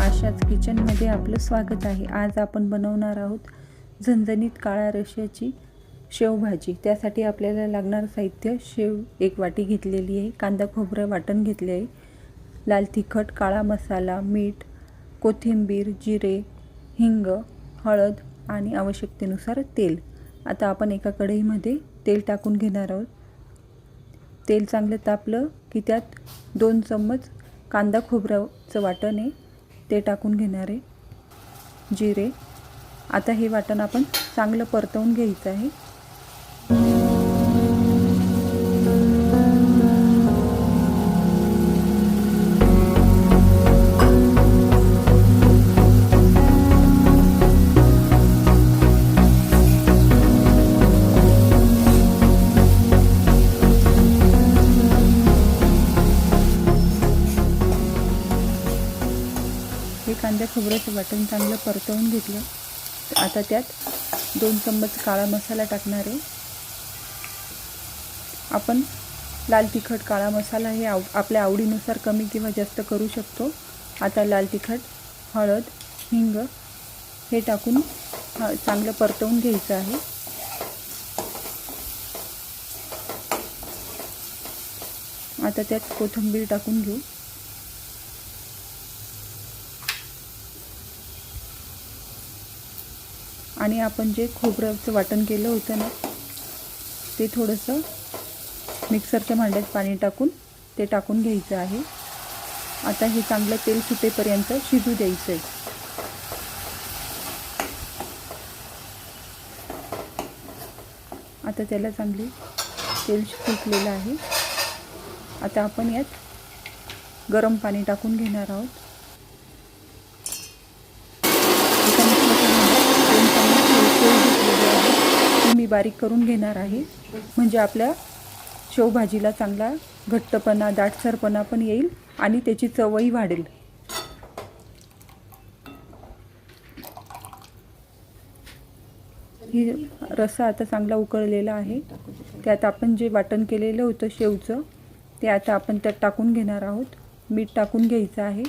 आशाच किचनमध्ये आपलं स्वागत आहे। आज आपण बनवणार आहोत झणझणीत काळ्या रश्श्याची शेवभाजी। त्यासाठी आपल्याला लागणारं साहित्य: शेव 1 वाटी घेतलेली आहे, कांदा खोबरं वाटण घेतले आहे, लाल तिखट, काळा मसाला, मीठ, कोथिंबीर, जिरे, हिंग, हळद आणि आवश्यकतेनुसार तेल। आता आपण एका कढईमध्ये तेल टाकून घेणार आहोत। तेल चांगलं तापलं की त्यात 2 चम्मच कांदा खोबऱ्याचं वाटण आहे ते टाकून घेणार आहे, जिरे। आता हे वाटण आपण चांगलं परतवून घ्यायचं आहे। हे कांदा खोबऱ्याचं वाटण चांगलं परतवून घेतलं। आता त्यात 2 चम्मच काळा मसाला टाकणार आहे। आपण लाल तिखट, काळा मसाला हे आपल्या आवडीनुसार कमी किंवा जास्त करू शकतो। आता लाल तिखट, हळद, हिंग हे टाकून चांगलं परतवून घ्यायचं आहे। आता त्यात कोथिंबीर टाकून घेऊ। आणि आपण जे खोबऱ्याचं वाटण केलं होतं ना, ते थोडंसं मिक्सरच्या भांड्यात पाणी टाकून ते टाकून घ्यायचं आहे। आता हे चांगलं तेल सुटेपर्यंत शिजू द्यायचं आहे। आता त्याला चांगले तेल सुटलेलं आहे। आता आपण यात गरम पाणी टाकून घेणार आहोत। मी बारीक करून घेणार आहे, म्हणजे आपल्या शेवभाजीला चांगला घट्टपणा, दाटसरपणा पण येईल आणि त्याची चवही वाढेल। ही रस्सा आता चांगला उकळलेला आहे। त्यात आपण जे वाटण केलेलं होतं शेवचं, ते आता आपण त्यात टाकून घेणार आहोत। मीठ टाकून घ्यायचं आहे।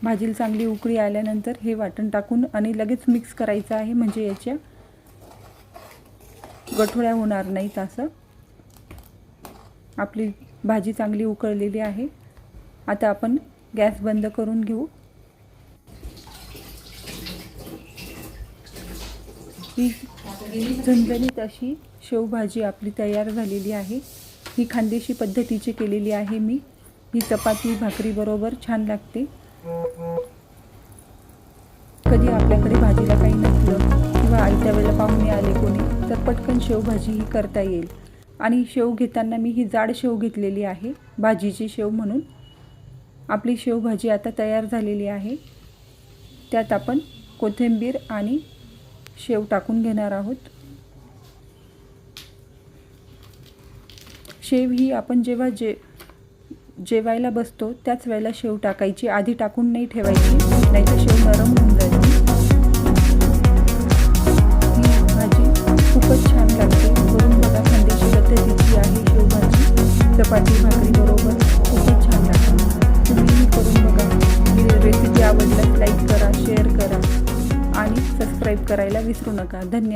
भाजीला चांगली उकळी आल्यानंतर हे वाटण टाकून आणि लगेच मिक्स करायचं आहे, म्हणजे याच्या गठोळ्या होणार नाहीत। असं आपली भाजी चांगली उकळलेली आहे। आता आपण गॅस बंद करून घेऊ। ही झणझणीत अशी शेवभाजी आपली तयार झालेली आहे। ही खानदेशी पद्धतीची केलेली आहे मी। ही चपाती भाकरी बरोबर छान लागते। कधी आपल्याकडे भाजीला काही नसलं किंवा आयत्या वेळेला पाहुणे आले कोणी, तर पटकन शेवभाजी ही करता येईल। आणि शेव घेताना मी ही जाड शेव घेतलेली आहे, भाजीची शेव म्हणून। आपली शेवभाजी आता तयार झालेली आहे। त्यात आपण कोथिंबीर आणि शेव टाकून घेणार आहोत। शेव ही आपण जेव्हा जेवायला बसतो त्याच वेळेला शेव टाकायची, आधी टाकून नाही ठेवायची, नाहीतर शेव नरम होऊन जाते। ही भाजी खूपच छान लागते, करून बघा। खानदेशी पद्धतीची आहे शेवभाजी, चपाती भाकरी बरोबर खूपच छान लागते। तुम्ही करून बघा। ही रेसिपी आवडल्यास लाईक करा, शेअर करा आणि सबस्क्राईब करायला विसरू नका। धन्यवाद।